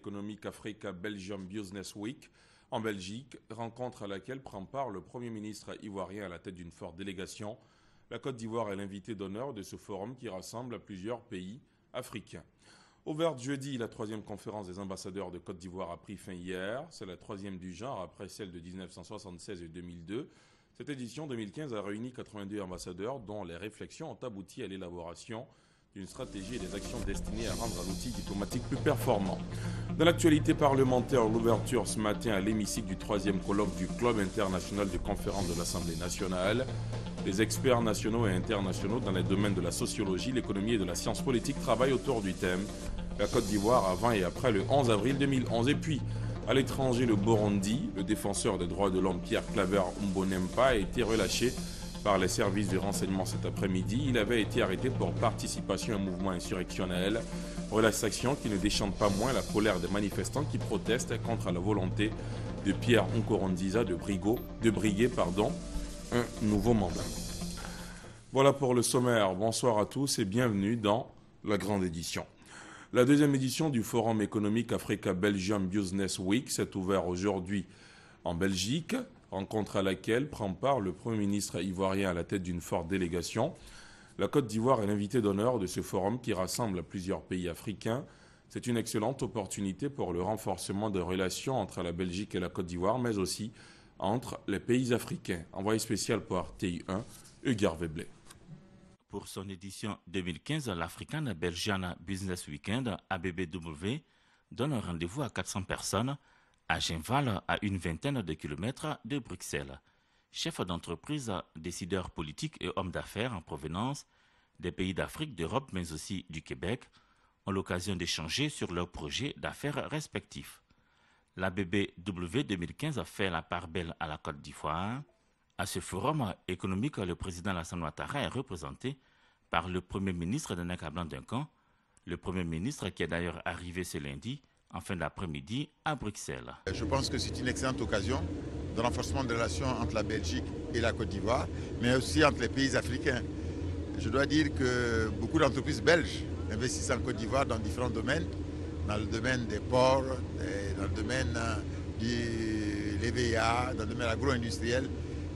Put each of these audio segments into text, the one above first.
économique Africa Belgium Business Week en Belgique, rencontre à laquelle prend part le Premier ministre ivoirien à la tête d'une forte délégation. La Côte d'Ivoire est l'invité d'honneur de ce forum qui rassemble plusieurs pays africains. Ouverte jeudi, la 3e conférence des ambassadeurs de Côte d'Ivoire a pris fin hier. C'est la 3e du genre après celle de 1976 et 2002. Cette édition 2015 a réuni 82 ambassadeurs dont les réflexions ont abouti à l'élaboration d'une stratégie et des actions destinées à rendre l'outil diplomatique plus performant. Dans l'actualité parlementaire, l'ouverture ce matin à l'hémicycle du 3e colloque du Club international de conférences de l'Assemblée nationale. Les experts nationaux et internationaux dans les domaines de la sociologie, l'économie et de la science politique travaillent autour du thème la Côte d'Ivoire avant et après le 11 avril 2011. Et puis, à l'étranger, le Burundi, le défenseur des droits de l'homme Pierre Claver Mbonempa a été relâché par les services de renseignement cet après-midi. Il avait été arrêté pour participation à un mouvement insurrectionnel. Relâchation qui ne déchante pas moins la colère des manifestants qui protestent contre la volonté de Pierre Nkurunziza de briguer un nouveau mandat. Voilà pour le sommaire. Bonsoir à tous et bienvenue dans la grande édition. La 2e édition du Forum économique Africa Belgium Business Week s'est ouverte aujourd'hui en Belgique, rencontre à laquelle prend part le Premier ministre ivoirien à la tête d'une forte délégation. La Côte d'Ivoire est l'invité d'honneur de ce forum qui rassemble plusieurs pays africains. C'est une excellente opportunité pour le renforcement des relations entre la Belgique et la Côte d'Ivoire, mais aussi entre les pays africains. Envoyé spécial pour RTI 1, Hugues Veblé. Pour son édition 2015, l'African Belgian Business Weekend, ABBW, donne un rendez-vous à 400 personnes à Genval, à une vingtaine de kilomètres de Bruxelles. Chefs d'entreprise, décideurs politiques et hommes d'affaires en provenance des pays d'Afrique, d'Europe, mais aussi du Québec, ont l'occasion d'échanger sur leurs projets d'affaires respectifs. L'ABBW 2015 a fait la part belle à la Côte d'Ivoire. À ce forum économique, le président Alassane Ouattara est représenté par le Premier ministre Nana Cablan-Duncan, le Premier ministre qui est d'ailleurs arrivé ce lundi en fin d'après-midi à Bruxelles. Je pense que c'est une excellente occasion de renforcement des relations entre la Belgique et la Côte d'Ivoire, mais aussi entre les pays africains. Je dois dire que beaucoup d'entreprises belges investissent en Côte d'Ivoire dans différents domaines, dans le domaine des ports, dans le domaine de l'EVA, dans le domaine agro-industriel.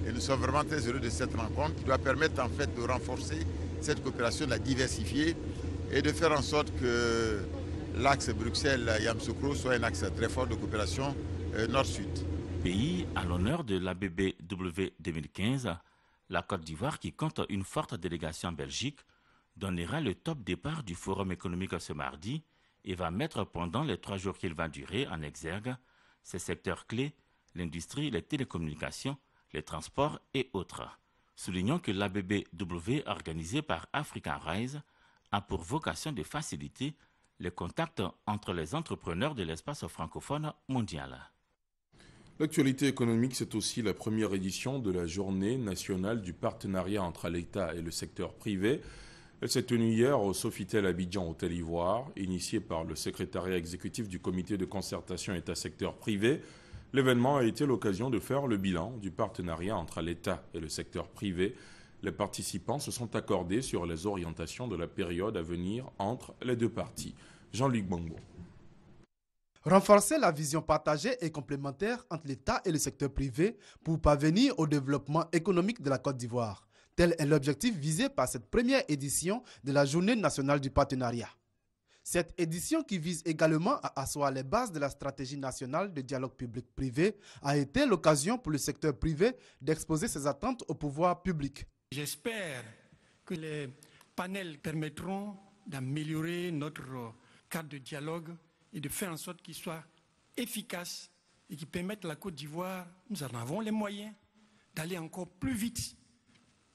Et nous sommes vraiment très heureux de cette rencontre qui doit permettre en fait de renforcer cette coopération, de la diversifier et de faire en sorte que l'axe Bruxelles-Yamoussoukro soit un axe très fort de coopération nord-sud. Pays à l'honneur de l'ABBW 2015, la Côte d'Ivoire, qui compte une forte délégation en Belgique, donnera le top départ du Forum économique ce mardi et va mettre pendant les 3 jours qu'il va durer en exergue ces secteurs clés, l'industrie, les télécommunications, les transports et autres. Soulignons que l'ABBW organisé par Africa Rise a pour vocation de faciliter les contacts entre les entrepreneurs de l'espace francophone mondial. L'actualité économique, c'est aussi la première édition de la journée nationale du partenariat entre l'État et le secteur privé. Elle s'est tenue hier au Sofitel Abidjan Hôtel Ivoire, initiée par le secrétariat exécutif du comité de concertation État-secteur privé. L'événement a été l'occasion de faire le bilan du partenariat entre l'État et le secteur privé. Les participants se sont accordés sur les orientations de la période à venir entre les deux parties. Jean-Luc Bongo. Renforcer la vision partagée et complémentaire entre l'État et le secteur privé pour parvenir au développement économique de la Côte d'Ivoire. Tel est l'objectif visé par cette première édition de la Journée nationale du partenariat. Cette édition, qui vise également à asseoir les bases de la stratégie nationale de dialogue public-privé, a été l'occasion pour le secteur privé d'exposer ses attentes au pouvoir public. J'espère que les panels permettront d'améliorer notre cadre de dialogue et de faire en sorte qu'il soit efficace et qui permette à la Côte d'Ivoire, nous en avons les moyens, d'aller encore plus vite,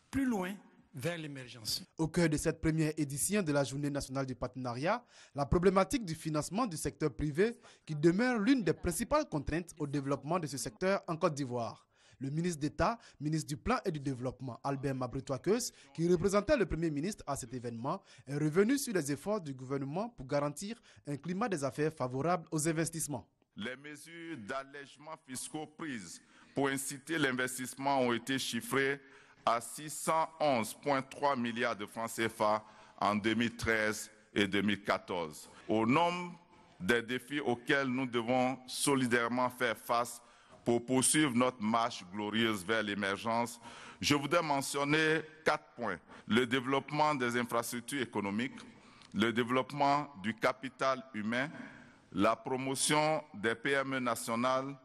plus loin, vers l'émergence. Au cœur de cette première édition de la Journée nationale du partenariat, la problématique du financement du secteur privé qui demeure l'une des principales contraintes au développement de ce secteur en Côte d'Ivoire. Le ministre d'État, ministre du Plan et du Développement, Albert Mabritois-Keus, qui représentait le Premier ministre à cet événement, est revenu sur les efforts du gouvernement pour garantir un climat des affaires favorable aux investissements. Les mesures d'allègement fiscaux prises pour inciter l'investissement ont été chiffrées à 611,3 milliards de francs CFA en 2013 et 2014. Au nombre des défis auxquels nous devons solidairement faire face pour poursuivre notre marche glorieuse vers l'émergence, je voudrais mentionner 4 points. Le développement des infrastructures économiques, le développement du capital humain, la promotion des PME nationales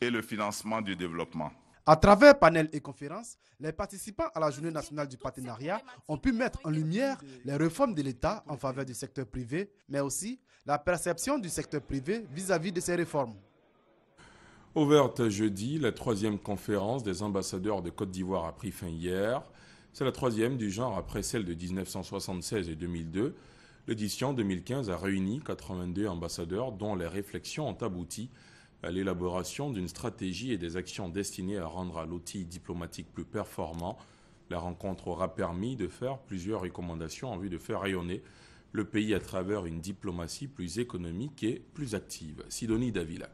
et le financement du développement. À travers panels et conférences, les participants à la Journée nationale du partenariat ont pu mettre en lumière les réformes de l'État en faveur du secteur privé, mais aussi la perception du secteur privé vis-à-vis de ces réformes. Ouverte jeudi, la 3e conférence des ambassadeurs de Côte d'Ivoire a pris fin hier. C'est la 3e du genre après celle de 1976 et 2002. L'édition 2015 a réuni 82 ambassadeurs dont les réflexions ont abouti à l'élaboration d'une stratégie et des actions destinées à rendre l'outil diplomatique plus performant. La rencontre aura permis de faire plusieurs recommandations en vue de faire rayonner le pays à travers une diplomatie plus économique et plus active. Sidonie Davila.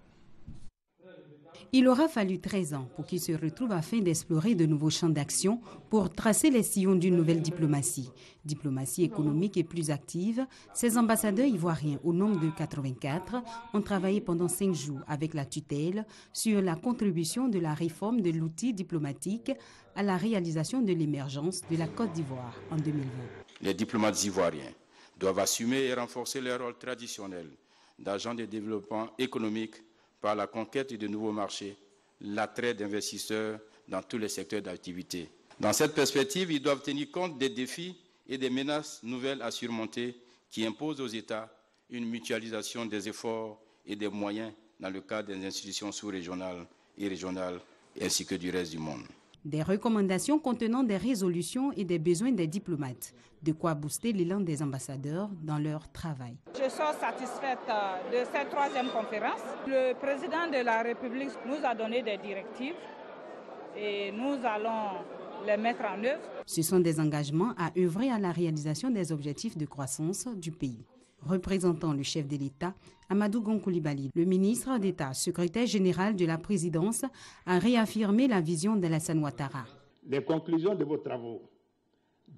Il aura fallu 13 ans pour qu'ils se retrouvent afin d'explorer de nouveaux champs d'action pour tracer les sillons d'une nouvelle diplomatie. Diplomatie économique et plus active, ces ambassadeurs ivoiriens, au nombre de 84, ont travaillé pendant 5 jours avec la tutelle sur la contribution de la réforme de l'outil diplomatique à la réalisation de l'émergence de la Côte d'Ivoire en 2020. Les diplomates ivoiriens doivent assumer et renforcer leur rôle traditionnel d'agents de développement économique par la conquête de nouveaux marchés, l'attrait d'investisseurs dans tous les secteurs d'activité. Dans cette perspective, ils doivent tenir compte des défis et des menaces nouvelles à surmonter qui imposent aux États une mutualisation des efforts et des moyens dans le cadre des institutions sous-régionales et régionales ainsi que du reste du monde. Des recommandations contenant des résolutions et des besoins des diplomates, de quoi booster l'élan des ambassadeurs dans leur travail. Je suis satisfaite de cette 3e conférence. Le président de la République nous a donné des directives et nous allons les mettre en œuvre. Ce sont des engagements à œuvrer à la réalisation des objectifs de croissance du pays. Représentant le chef de l'État, Amadou Gon Coulibaly, le ministre d'État, secrétaire général de la présidence, a réaffirmé la vision d'Alassane Ouattara. Les conclusions de vos travaux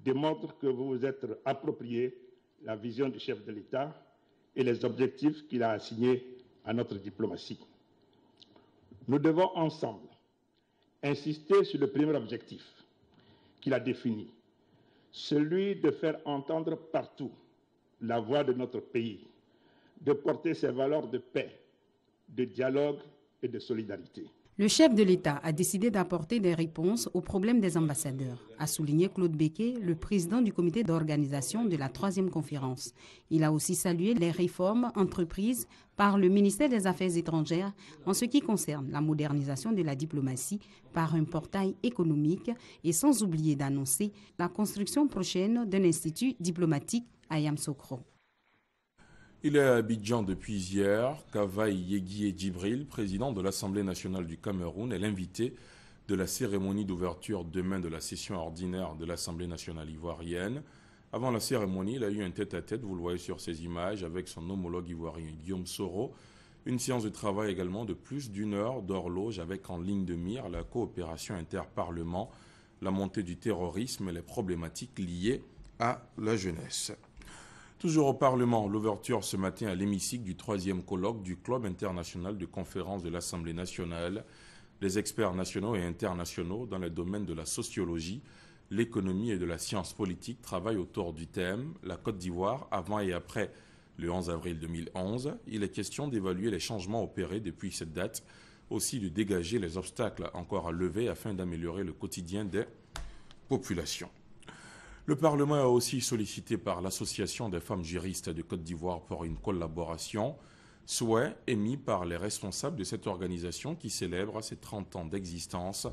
démontrent que vous vous êtes approprié la vision du chef de l'État et les objectifs qu'il a assignés à notre diplomatie. Nous devons ensemble insister sur le premier objectif qu'il a défini, celui de faire entendre partout la voix de notre pays, de porter ses valeurs de paix, de dialogue et de solidarité. Le chef de l'État a décidé d'apporter des réponses aux problèmes des ambassadeurs, a souligné Claude Becquet, le président du comité d'organisation de la 3e conférence. Il a aussi salué les réformes entreprises par le ministère des Affaires étrangères en ce qui concerne la modernisation de la diplomatie par un portail économique et sans oublier d'annoncer la construction prochaine d'un institut diplomatique à Yamoussoukro. Il est à Abidjan depuis hier. Kavaï Yegui Djibril, président de l'Assemblée nationale du Cameroun, est l'invité de la cérémonie d'ouverture demain de la session ordinaire de l'Assemblée nationale ivoirienne. Avant la cérémonie, il a eu un tête-à-tête, vous le voyez sur ces images, avec son homologue ivoirien Guillaume Soro. Une séance de travail également de plus d'1 heure d'horloge avec en ligne de mire la coopération interparlement, la montée du terrorisme et les problématiques liées à la jeunesse. Toujours au Parlement, l'ouverture ce matin à l'hémicycle du 3e colloque du Club international de conférences de l'Assemblée nationale. Les experts nationaux et internationaux dans les domaines de la sociologie, l'économie et de la science politique travaillent autour du thème « La Côte d'Ivoire avant et après le 11 avril 2011 ». Il est question d'évaluer les changements opérés depuis cette date, aussi de dégager les obstacles encore à lever afin d'améliorer le quotidien des populations. Le Parlement est aussi sollicité par l'Association des femmes juristes de Côte d'Ivoire pour une collaboration, souhait émis par les responsables de cette organisation qui célèbre ses 30 ans d'existence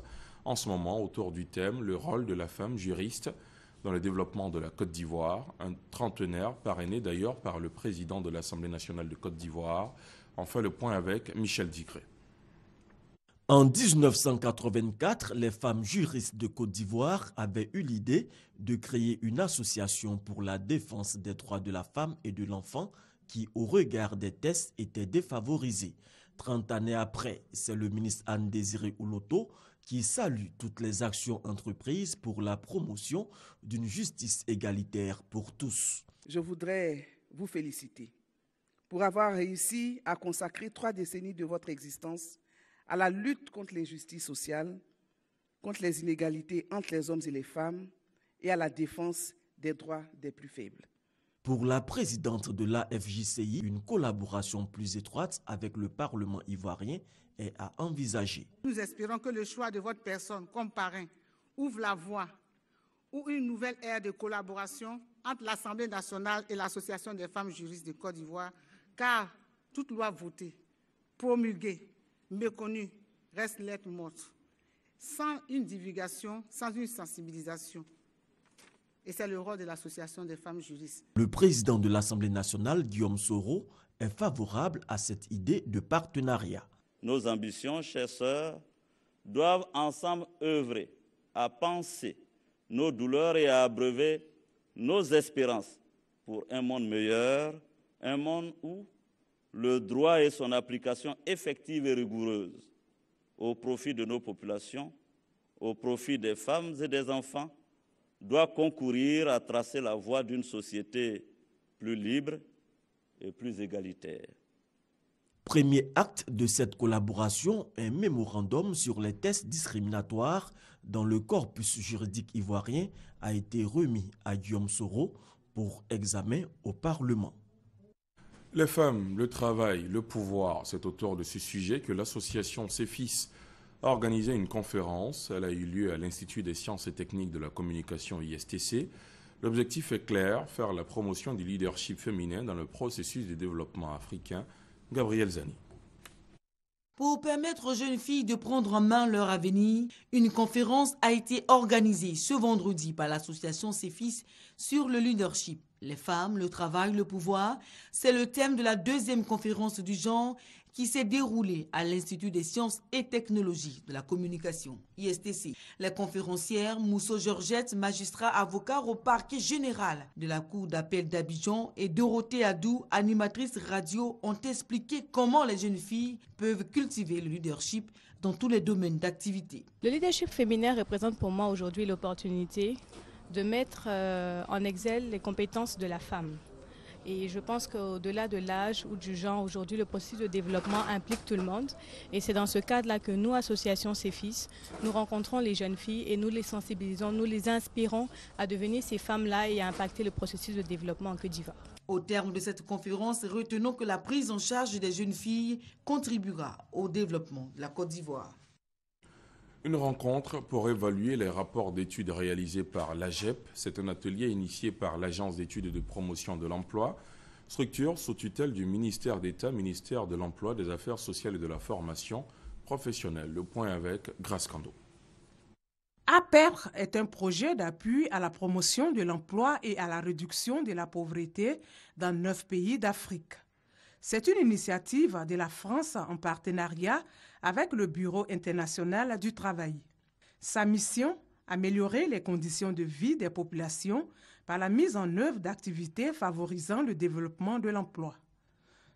en ce moment autour du thème « Le rôle de la femme juriste dans le développement de la Côte d'Ivoire », un trentenaire parrainé d'ailleurs par le président de l'Assemblée nationale de Côte d'Ivoire. On fait le point avec Michel Digré. En 1984, les femmes juristes de Côte d'Ivoire avaient eu l'idée de créer une association pour la défense des droits de la femme et de l'enfant qui, au regard des tests, était défavorisée. 30 années après, c'est le ministre Anne-Désiré Ouloto qui salue toutes les actions entreprises pour la promotion d'une justice égalitaire pour tous. Je voudrais vous féliciter pour avoir réussi à consacrer 3 décennies de votre existence à la lutte contre l'injustice sociale, contre les inégalités entre les hommes et les femmes et à la défense des droits des plus faibles. Pour la présidente de l'AFJCI, une collaboration plus étroite avec le Parlement ivoirien est à envisager. Nous espérons que le choix de votre personne comme parrain ouvre la voie ou une nouvelle ère de collaboration entre l'Assemblée nationale et l'Association des femmes juristes de Côte d'Ivoire, car toute loi votée, promulguée, méconnue, reste lettre morte, sans une divulgation, sans une sensibilisation. Et c'est le rôle de l'Association des femmes juristes. Le président de l'Assemblée nationale, Guillaume Soro, est favorable à cette idée de partenariat. Nos ambitions, chères sœurs, doivent ensemble œuvrer à penser nos douleurs et à abreuver nos espérances pour un monde meilleur, un monde où le droit et son application effective et rigoureuse au profit de nos populations, au profit des femmes et des enfants, doit concourir à tracer la voie d'une société plus libre et plus égalitaire. Premier acte de cette collaboration, un mémorandum sur les tests discriminatoires dans le corpus juridique ivoirien a été remis à Guillaume Soro pour examen au Parlement. Les femmes, le travail, le pouvoir, c'est autour de ce sujet que l'association CEFIS a organisé une conférence. Elle a eu lieu à l'Institut des sciences et techniques de la communication ISTC. L'objectif est clair, faire la promotion du leadership féminin dans le processus de développement africain. Gabriel Zani. Pour permettre aux jeunes filles de prendre en main leur avenir, une conférence a été organisée ce vendredi par l'association CEFIS sur le leadership. Les femmes, le travail, le pouvoir, c'est le thème de la 2e conférence du genre qui s'est déroulée à l'Institut des sciences et technologies de la communication, ISTC. Les conférencières Mousso Georgette, magistrat avocat au parquet général de la Cour d'appel d'Abidjan, et Dorothée Adou, animatrice radio, ont expliqué comment les jeunes filles peuvent cultiver le leadership dans tous les domaines d'activité. Le leadership féminin représente pour moi aujourd'hui l'opportunité de mettre en exergue les compétences de la femme. Et je pense qu'au-delà de l'âge ou du genre, aujourd'hui, le processus de développement implique tout le monde. Et c'est dans ce cadre-là que nous, association CEFIS, nous rencontrons les jeunes filles et nous les sensibilisons, nous les inspirons à devenir ces femmes-là et à impacter le processus de développement en Côte d'Ivoire. Au terme de cette conférence, retenons que la prise en charge des jeunes filles contribuera au développement de la Côte d'Ivoire. Une rencontre pour évaluer les rapports d'études réalisés par l'AGEP. C'est un atelier initié par l'Agence d'études et de promotion de l'emploi, structure sous tutelle du ministère d'État, ministère de l'Emploi, des Affaires sociales et de la formation professionnelle. Le point avec Grace Kando. APER est un projet d'appui à la promotion de l'emploi et à la réduction de la pauvreté dans 9 pays d'Afrique. C'est une initiative de la France en partenariat avec le Bureau international du travail. Sa mission, améliorer les conditions de vie des populations par la mise en œuvre d'activités favorisant le développement de l'emploi.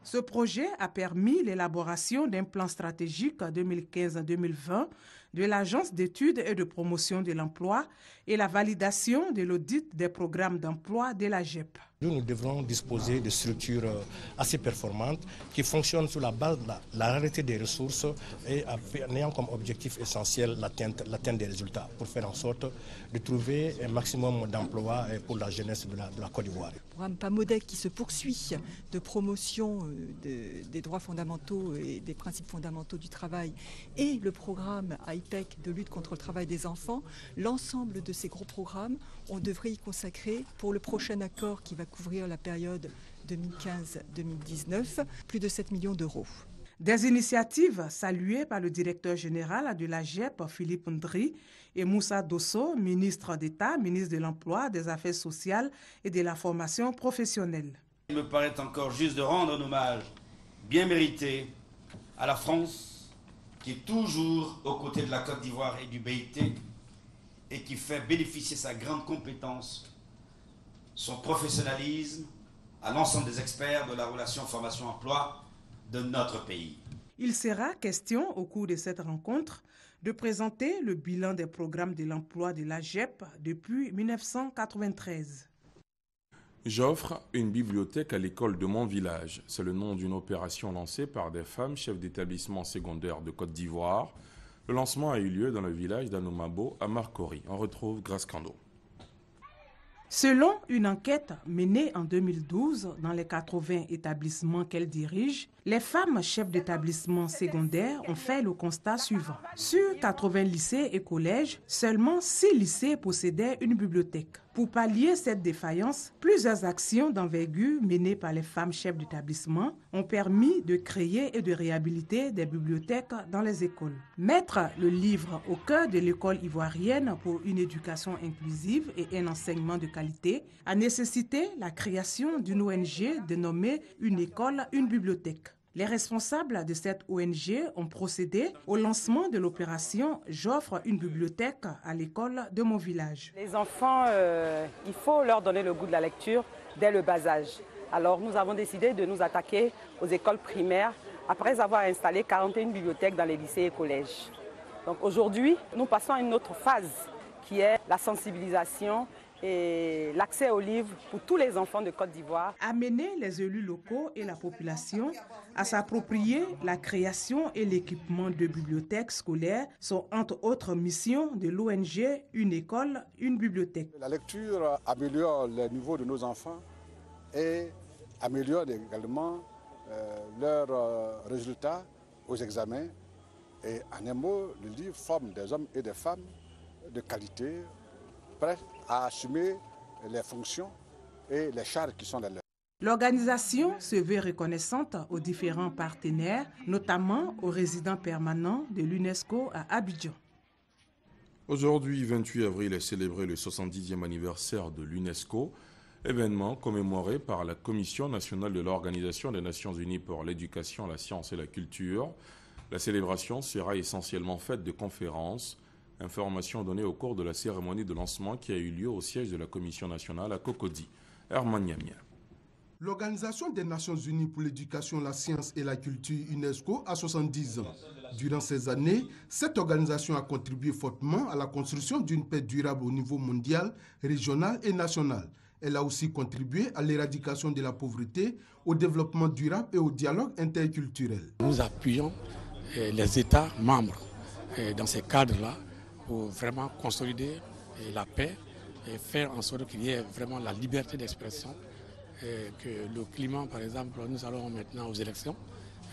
Ce projet a permis l'élaboration d'un plan stratégique 2015-2020 de l'Agence d'études et de promotion de l'emploi et la validation de l'audit des programmes d'emploi de l'AGEP. Nous devrons disposer de structures assez performantes qui fonctionnent sur la base de la rareté des ressources et en ayant comme objectif essentiel l'atteinte des résultats pour faire en sorte de trouver un maximum d'emplois pour la jeunesse de la Côte d'Ivoire. Le programme PAMODEC qui se poursuit de promotion des droits fondamentaux et des principes fondamentaux du travail et le programme IPEC de lutte contre le travail des enfants, l'ensemble de ces gros programmes, on devrait y consacrer pour le prochain accord qui va couvrir la période 2015-2019, plus de 7 millions d'euros. Des initiatives saluées par le directeur général de l'AGEP, Philippe Ndri, et Moussa Dosso, ministre d'État, ministre de l'Emploi, des Affaires sociales et de la formation professionnelle. Il me paraît encore juste de rendre un hommage bien mérité à la France, qui est toujours aux côtés de la Côte d'Ivoire et du BIT, et qui fait bénéficier sa grande compétence, son professionnalisme, à l'ensemble des experts de la relation formation-emploi de notre pays. Il sera question, au cours de cette rencontre, de présenter le bilan des programmes de l'emploi de l'AGEP depuis 1993. J'offre une bibliothèque à l'école de mon village. C'est le nom d'une opération lancée par des femmes chefs d'établissement secondaire de Côte d'Ivoire. Le lancement a eu lieu dans le village d'Anoumabo à Marcory. On retrouve Grace Kando. Selon une enquête menée en 2012 dans les 80 établissements qu'elle dirige, les femmes chefs d'établissement secondaire ont fait le constat suivant. Sur 80 lycées et collèges, seulement 6 lycées possédaient une bibliothèque. Pour pallier cette défaillance, plusieurs actions d'envergure menées par les femmes chefs d'établissement ont permis de créer et de réhabiliter des bibliothèques dans les écoles. Mettre le livre au cœur de l'école ivoirienne pour une éducation inclusive et un enseignement de qualité a nécessité la création d'une ONG dénommée Une école, une bibliothèque. Les responsables de cette ONG ont procédé au lancement de l'opération « J'offre une bibliothèque à l'école de mon village ». Les enfants, il faut leur donner le goût de la lecture dès le bas âge. Alors nous avons décidé de nous attaquer aux écoles primaires après avoir installé 41 bibliothèques dans les lycées et collèges. Donc aujourd'hui, nous passons à une autre phase qui est la sensibilisation et l'accès aux livres pour tous les enfants de Côte d'Ivoire. Amener les élus locaux et la population à s'approprier la création et l'équipement de bibliothèques scolaires sont entre autres missions de l'ONG Une école, une bibliothèque. La lecture améliore le niveau de nos enfants et améliore également leurs résultats aux examens. Et en un mot, le livre forme des hommes et des femmes de qualité, prêts à assumer les fonctions et les charges qui sont les leurs. L'organisation se veut reconnaissante aux différents partenaires, notamment aux résidents permanents de l'UNESCO à Abidjan. Aujourd'hui, 28 avril, est célébré le 70e anniversaire de l'UNESCO, événement commémoré par la Commission nationale de l'Organisation des Nations Unies pour l'éducation, la science et la culture. La célébration sera essentiellement faite de conférences, informations données au cours de la cérémonie de lancement qui a eu lieu au siège de la Commission nationale à Cocody. Herman Niamia. L'Organisation des Nations Unies pour l'éducation, la science et la culture, UNESCO, a 70 ans. Durant ces années, cette organisation a contribué fortement à la construction d'une paix durable au niveau mondial, régional et national. Elle a aussi contribué à l'éradication de la pauvreté, au développement durable et au dialogue interculturel. Nous appuyons les États membres dans ces cadres-là pour vraiment consolider la paix et faire en sorte qu'il y ait vraiment la liberté d'expression, que le climat, par exemple, nous allons maintenant aux élections,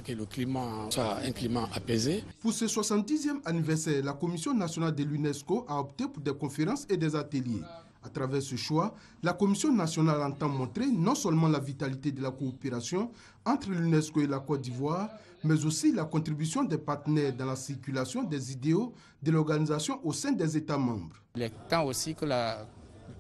que le climat soit un climat apaisé. Pour ce 70e anniversaire, la Commission nationale de l'UNESCO a opté pour des conférences et des ateliers. À travers ce choix, la Commission nationale entend montrer non seulement la vitalité de la coopération entre l'UNESCO et la Côte d'Ivoire, mais aussi la contribution des partenaires dans la circulation des idéaux de l'organisation au sein des États membres. Il est temps aussi que la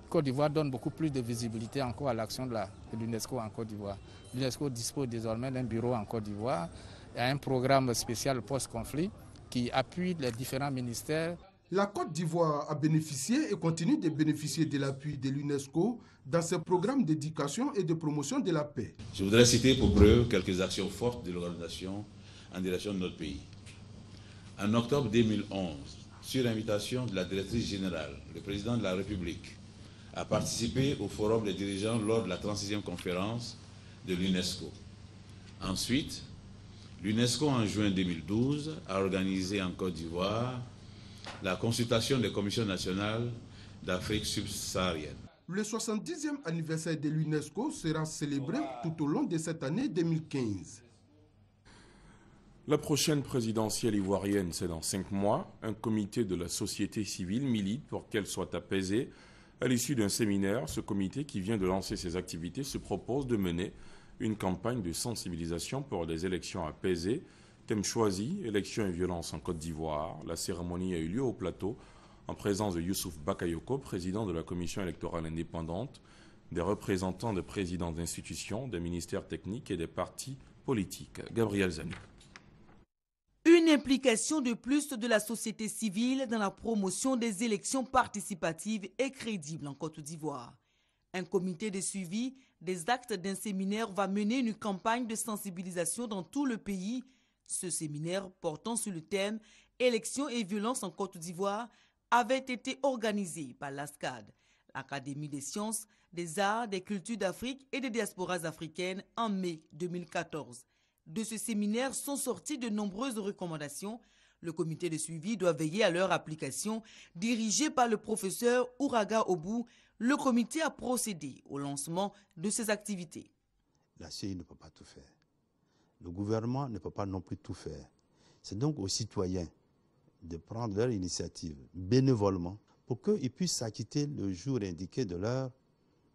Côte d'Ivoire donne beaucoup plus de visibilité encore à l'action de l'UNESCO en Côte d'Ivoire. L'UNESCO dispose désormais d'un bureau en Côte d'Ivoire et un programme spécial post-conflit qui appuie les différents ministères. La Côte d'Ivoire a bénéficié et continue de bénéficier de l'appui de l'UNESCO dans ses programmes d'éducation et de promotion de la paix. Je voudrais citer pour preuve quelques actions fortes de l'organisation en direction de notre pays. En octobre 2011, sur invitation de la directrice générale, le président de la République a participé au forum des dirigeants lors de la 36e conférence de l'UNESCO. Ensuite, l'UNESCO en juin 2012 a organisé en Côte d'Ivoire la consultation des commissions nationales d'Afrique subsaharienne. Le 70e anniversaire de l'UNESCO sera célébré tout au long de cette année 2015. La prochaine présidentielle ivoirienne, c'est dans 5 mois. Un comité de la société civile milite pour qu'elle soit apaisée. À l'issue d'un séminaire, ce comité qui vient de lancer ses activités se propose de mener une campagne de sensibilisation pour des élections apaisées. Thème choisi, élections et violences en Côte d'Ivoire. La cérémonie a eu lieu au plateau en présence de Youssouf Bakayoko, président de la commission électorale indépendante, des représentants des présidents d'institutions, des ministères techniques et des partis politiques. Gabriel Zanu. Une implication de plus de la société civile dans la promotion des élections participatives et crédibles en Côte d'Ivoire. Un comité de suivi des actes d'un séminaire va mener une campagne de sensibilisation dans tout le pays. Ce séminaire portant sur le thème « Élections et violences en Côte d'Ivoire » avait été organisé par l'ASCAD, l'Académie des sciences, des arts, des cultures d'Afrique et des diasporas africaines en mai 2014. De ce séminaire sont sorties de nombreuses recommandations. Le comité de suivi doit veiller à leur application. Dirigé par le professeur Ouraga Obou, le comité a procédé au lancement de ces activités. La CEI ne peut pas tout faire. Le gouvernement ne peut pas non plus tout faire. C'est donc aux citoyens de prendre leur initiative bénévolement pour qu'ils puissent s'acquitter le jour indiqué de leur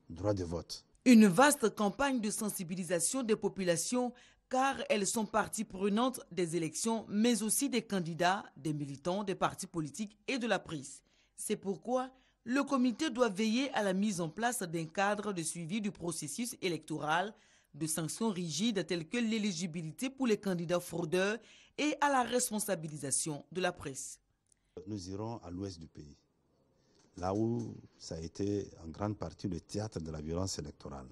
droit de vote. Une vaste campagne de sensibilisation des populations car elles sont partie prenante des élections, mais aussi des candidats, des militants, des partis politiques et de la presse. C'est pourquoi le comité doit veiller à la mise en place d'un cadre de suivi du processus électoral, de sanctions rigides telles que l'éligibilité pour les candidats fraudeurs et à la responsabilisation de la presse. Nous irons à l'ouest du pays, là où ça a été en grande partie le théâtre de la violence électorale.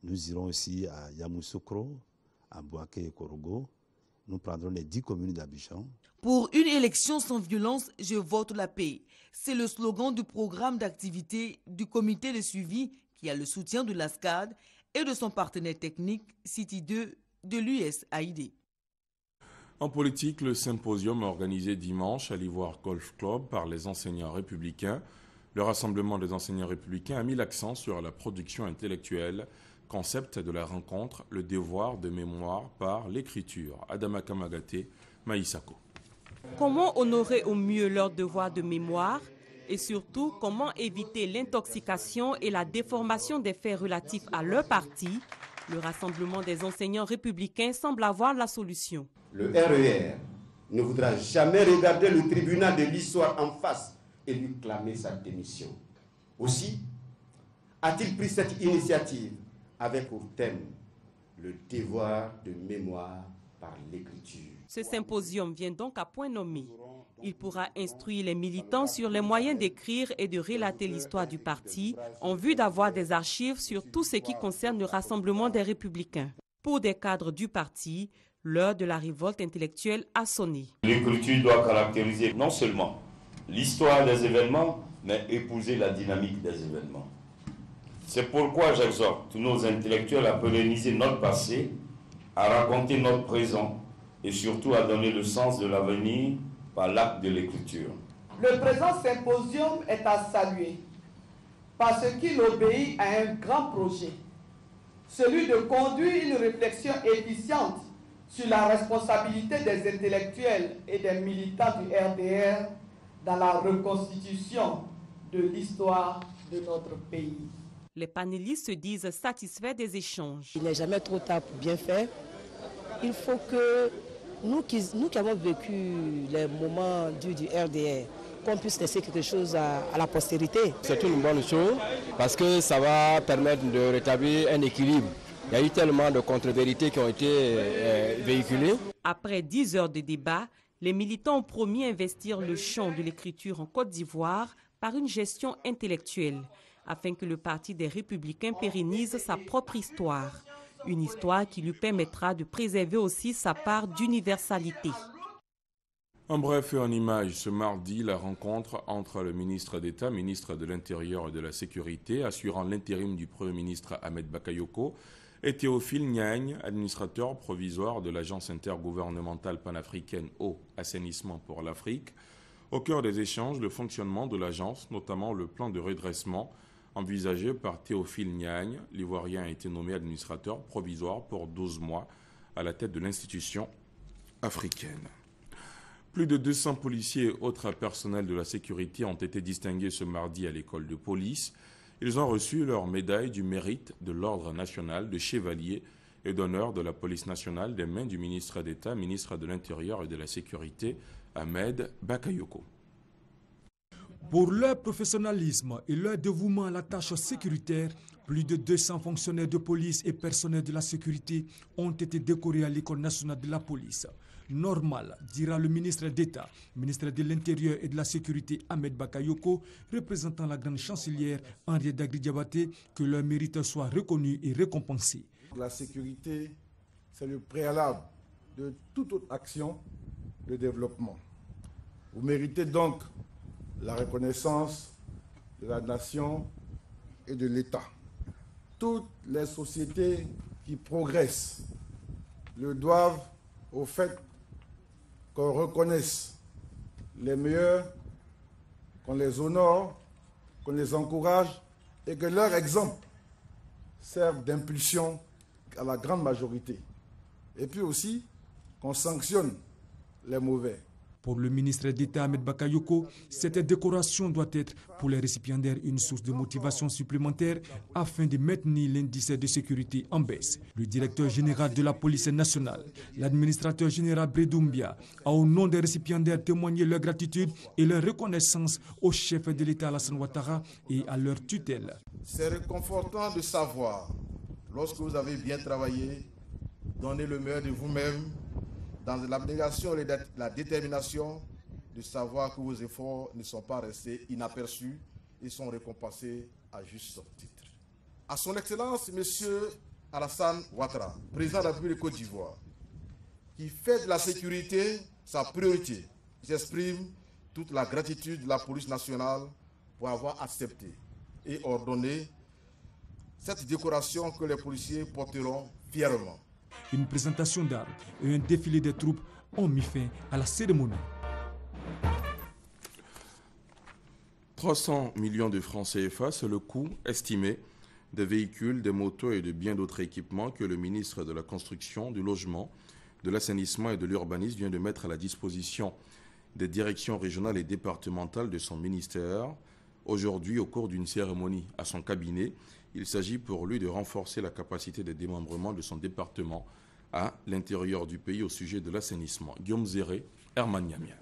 Nous irons aussi à Yamoussoukro, à Bouaké et Korogo. Nous prendrons les 10 communes d'Abidjan. Pour une élection sans violence, je vote la paix. C'est le slogan du programme d'activité du comité de suivi qui a le soutien de l'ASCAD et de son partenaire technique, City 2 de l'USAID. En politique, le symposium organisé dimanche à l'Ivoire Golf Club par les enseignants républicains. Le rassemblement des enseignants républicains a mis l'accent sur la production intellectuelle, concept de la rencontre, le devoir de mémoire par l'écriture. Adama Kamagaté, Maïsako. Comment honorer au mieux leur devoir de mémoire et surtout comment éviter l'intoxication et la déformation des faits relatifs à leur parti? Le rassemblement des enseignants républicains semble avoir la solution. Le RER ne voudra jamais regarder le tribunal de l'histoire en face et lui clamer sa démission. Aussi, a-t-il pris cette initiative avec pour thème le devoir de mémoire par l'écriture. Ce symposium vient donc à point nommé. Il pourra instruire les militants sur les moyens d'écrire et de relater l'histoire du parti en vue d'avoir des archives sur tout ce qui concerne le rassemblement des républicains. Pour des cadres du parti, l'heure de la révolte intellectuelle a sonné. L'écriture doit caractériser non seulement l'histoire des événements, mais épouser la dynamique des événements. C'est pourquoi j'exhorte tous nos intellectuels à pérenniser notre passé, à raconter notre présent et surtout à donner le sens de l'avenir par l'acte de l'écriture. Le présent symposium est à saluer parce qu'il obéit à un grand projet, celui de conduire une réflexion efficiente sur la responsabilité des intellectuels et des militants du RDR dans la reconstitution de l'histoire de notre pays. Les panélistes se disent satisfaits des échanges. Il n'est jamais trop tard pour bien faire. Il faut que nous qui avons vécu les moments du RDR, qu'on puisse laisser quelque chose à la postérité. C'est une bonne chose parce que ça va permettre de rétablir un équilibre. Il y a eu tellement de contre-vérités qui ont été véhiculées. Après 10 heures de débat, les militants ont promis investir le champ de l'écriture en Côte d'Ivoire par une gestion intellectuelle, afin que le Parti des Républicains pérennise sa propre histoire. Une histoire qui lui permettra de préserver aussi sa part d'universalité. En bref et en images, ce mardi, la rencontre entre le ministre d'État, ministre de l'Intérieur et de la Sécurité, assurant l'intérim du Premier ministre Ahmed Bakayoko, et Théophile Niagne, administrateur provisoire de l'Agence intergouvernementale panafricaine Eau, Assainissement pour l'Afrique. Au cœur des échanges, le fonctionnement de l'agence, notamment le plan de redressement envisagé par Théophile Niagne. L'Ivoirien a été nommé administrateur provisoire pour 12 mois à la tête de l'institution africaine. Plus de 200 policiers et autres personnels de la sécurité ont été distingués ce mardi à l'école de police. Ils ont reçu leur médaille du mérite de l'Ordre national de chevalier et d'honneur de la police nationale des mains du ministre d'État, ministre de l'Intérieur et de la Sécurité, Ahmed Bakayoko. Pour leur professionnalisme et leur dévouement à la tâche sécuritaire, plus de 200 fonctionnaires de police et personnels de la sécurité ont été décorés à l'École nationale de la police. Normal, dira le ministre d'État, ministre de l'Intérieur et de la Sécurité Ahmed Bakayoko, représentant la grande chancelière Henriette Dagri-Diabaté, que leur mérite soit reconnu et récompensé. La sécurité, c'est le préalable de toute autre action de développement. Vous méritez donc la reconnaissance de la nation et de l'État. Toutes les sociétés qui progressent le doivent au fait qu'on reconnaisse les meilleurs, qu'on les honore, qu'on les encourage et que leur exemple serve d'impulsion à la grande majorité. Et puis aussi qu'on sanctionne les mauvais. Pour le ministre d'État Ahmed Bakayoko, cette décoration doit être pour les récipiendaires une source de motivation supplémentaire afin de maintenir l'indice de sécurité en baisse. Le directeur général de la police nationale, l'administrateur général Bredoumbia, a au nom des récipiendaires témoigné leur gratitude et leur reconnaissance au chef de l'État Alassane Ouattara et à leur tutelle. C'est réconfortant de savoir, lorsque vous avez bien travaillé, donné le meilleur de vous-même, dans l'abnégation et la détermination, de savoir que vos efforts ne sont pas restés inaperçus et sont récompensés à juste titre. À son Excellence, M. Alassane Ouattara, président de la République de Côte d'Ivoire, qui fait de la sécurité sa priorité, j'exprime toute la gratitude de la police nationale pour avoir accepté et ordonné cette décoration que les policiers porteront fièrement. Une présentation d'armes et un défilé de troupes ont mis fin à la cérémonie. 300 millions de francs CFA, c'est le coût estimé des véhicules, des motos et de bien d'autres équipements que le ministre de la Construction, du Logement, de l'Assainissement et de l'Urbanisme vient de mettre à la disposition des directions régionales et départementales de son ministère. Aujourd'hui, au cours d'une cérémonie à son cabinet, il s'agit pour lui de renforcer la capacité de démembrement de son département à l'intérieur du pays au sujet de l'assainissement. Guillaume Zéré, Herman Niamia.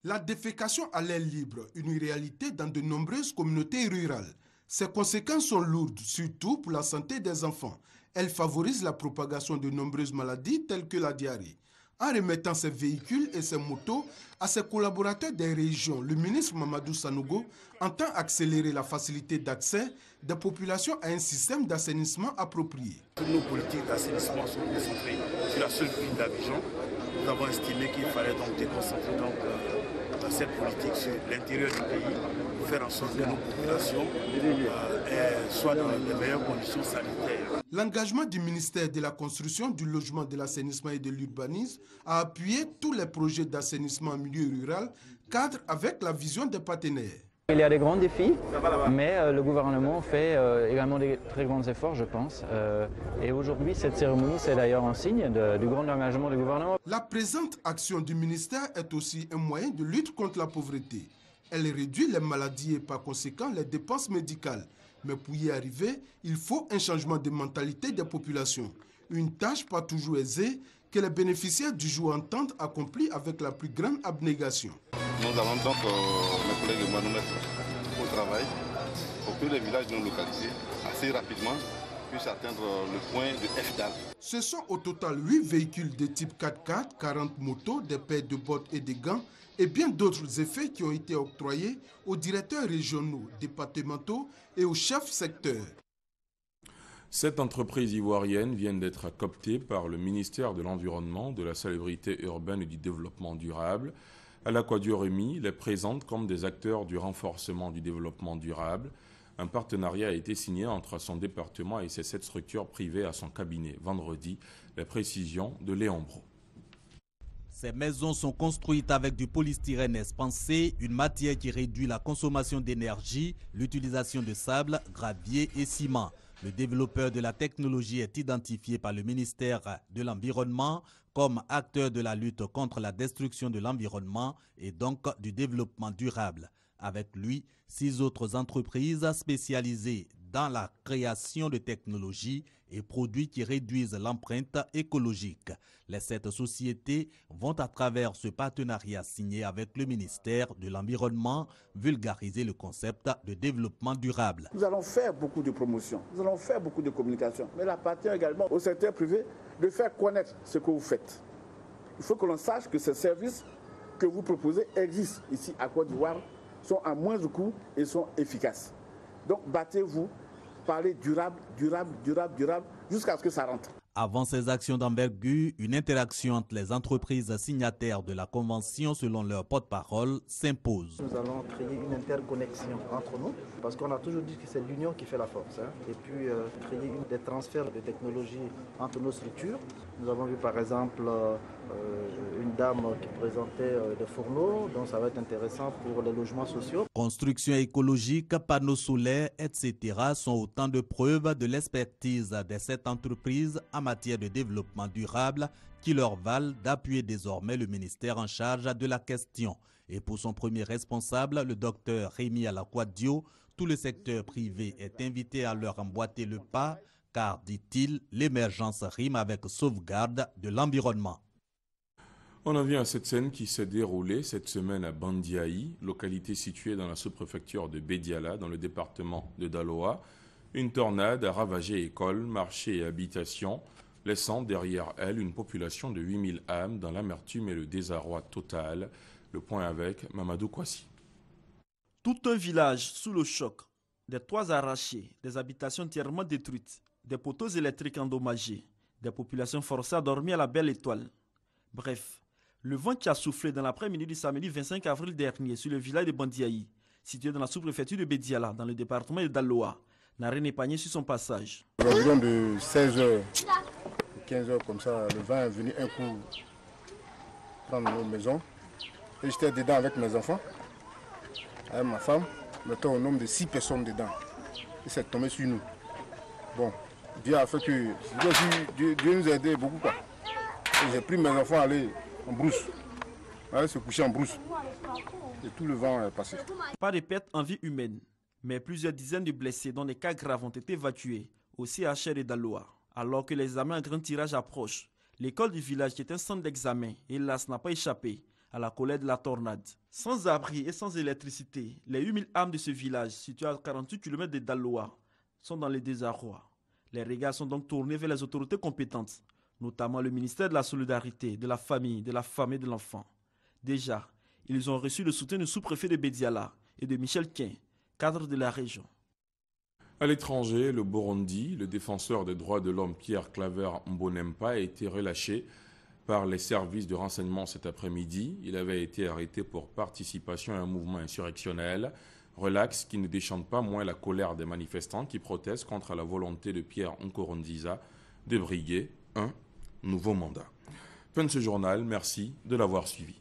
La défécation à l'air libre, une réalité dans de nombreuses communautés rurales. Ses conséquences sont lourdes, surtout pour la santé des enfants. Elle favorise la propagation de nombreuses maladies telles que la diarrhée. En remettant ses véhicules et ses motos à ses collaborateurs des régions, le ministre Mamadou Sanogo entend accélérer la facilité d'accès des populations à un système d'assainissement approprié. Toutes nos politiques d'assainissement sont concentrées sur la seule ville d'Abidjan. Nous avons estimé qu'il fallait donc déconcentrer cette politique sur l'intérieur du pays pour faire en sorte que nos populations soient dans les meilleures conditions sanitaires. L'engagement du ministère de la Construction, du Logement, de l'Assainissement et de l'Urbanisme a appuyé tous les projets d'assainissement en milieu rural, cadre avec la vision des partenaires. Il y a des grands défis, mais le gouvernement fait également des très grands efforts, je pense. Et aujourd'hui, cette cérémonie, c'est d'ailleurs un signe du grand engagement du gouvernement. La présente action du ministère est aussi un moyen de lutte contre la pauvreté. Elle réduit les maladies et par conséquent les dépenses médicales. Mais pour y arriver, il faut un changement de mentalité des populations. Une tâche pas toujours aisée que les bénéficiaires du jour entendent accomplir avec la plus grande abnégation. Nous allons donc, mes collègues et moi, nous mettre au travail pour que les villages non localisés, assez rapidement, puissent atteindre le point de FDAL. Ce sont au total 8 véhicules de type 4x4, 40 motos, des paires de bottes et des gants et bien d'autres effets qui ont été octroyés aux directeurs régionaux, départementaux et aux chefs secteurs. 7 entreprises ivoiriennes viennent d'être cooptées par le ministère de l'Environnement, de la Salubrité urbaine et du Développement durable. Alaquadio-Remy les présente comme des acteurs du renforcement du développement durable. Un partenariat a été signé entre son département et ses 7 structures privées à son cabinet vendredi. Les précisions de Léon Bro. Ces maisons sont construites avec du polystyrène expansé, une matière qui réduit la consommation d'énergie, l'utilisation de sable, gravier et ciment. Le développeur de la technologie est identifié par le ministère de l'Environnement comme acteur de la lutte contre la destruction de l'environnement et donc du développement durable. Avec lui, 6 autres entreprises spécialisées dans la création de technologies et produits qui réduisent l'empreinte écologique. Les 7 sociétés vont à travers ce partenariat signé avec le ministère de l'Environnement vulgariser le concept de développement durable. Nous allons faire beaucoup de promotion, nous allons faire beaucoup de communication, mais il appartient également au secteur privé de faire connaître ce que vous faites. Il faut que l'on sache que ces services que vous proposez existent ici à Côte d'Ivoire, sont à moins de coûts et sont efficaces. Donc battez-vous, parlez durable, durable, durable, durable, jusqu'à ce que ça rentre. Avant ces actions d'envergure, une interaction entre les entreprises signataires de la Convention, selon leur porte-parole, s'impose. Nous allons créer une interconnexion entre nous, parce qu'on a toujours dit que c'est l'union qui fait la force. Et puis créer des transferts de technologies entre nos structures. Nous avons vu par exemple une dame qui présentait des fourneaux, donc ça va être intéressant pour les logements sociaux. Construction écologique, panneaux solaires, etc. sont autant de preuves de l'expertise de cette entreprise en matière de développement durable qui leur valent d'appuyer désormais le ministère en charge de la question. Et pour son premier responsable, le docteur Rémi Alakwadio, tout le secteur privé est invité à leur emboîter le pas, car, dit-il, l'émergence rime avec sauvegarde de l'environnement. On en vient à cette scène qui s'est déroulée cette semaine à Bandiaï, localité située dans la sous-préfecture de Bédiala, dans le département de Daloa. Une tornade a ravagé écoles, marchés et habitations, laissant derrière elle une population de 8000 âmes dans l'amertume et le désarroi total. Le point avec Mamadou Kwasi. Tout un village sous le choc, des toits arrachés, des habitations entièrement détruites, des poteaux électriques endommagés, des populations forcées à dormir à la belle étoile. Bref, le vent qui a soufflé dans l'après-midi du samedi 25 avril dernier sur le village de Bandiaï, situé dans la sous-préfecture de Bédiala, dans le département de Daloa, n'a rien épargné sur son passage. Environ de 16h, 15h comme ça, le vent est venu un coup prendre nos maisons. Et j'étais dedans avec mes enfants, avec ma femme. Nous étions au nombre de 6 personnes dedans. Et c'est tombé sur nous. Bon, Dieu a fait que Dieu nous a aidé beaucoup. J'ai pris mes enfants à aller en brousse. Aller se coucher en brousse. Et tout le vent est passé. Pas de pertes en vie humaine, mais plusieurs dizaines de blessés dont des cas graves ont été évacués au CHR de Daloa. Alors que les examens à grand tirage approchent, l'école du village qui est un centre d'examen, hélas, n'a pas échappé à la colère de la tornade. Sans abri et sans électricité, les 8000 âmes de ce village, situé à 48 km de Daloa, sont dans le désarroi. Les regards sont donc tournés vers les autorités compétentes, notamment le ministère de la Solidarité, de la Famille, de la Femme et de l'Enfant. Déjà, ils ont reçu le soutien du sous-préfet de Bédiala et de Michel Quin, cadre de la région. À l'étranger, le Burundi, le défenseur des droits de l'homme Pierre Claver Mbonempa a été relâché par les services de renseignement cet après-midi. Il avait été arrêté pour participation à un mouvement insurrectionnel. Relax qui ne déchante pas moins la colère des manifestants qui protestent contre la volonté de Pierre Nkurunziza de briguer un nouveau mandat. Fin de ce journal, merci de l'avoir suivi.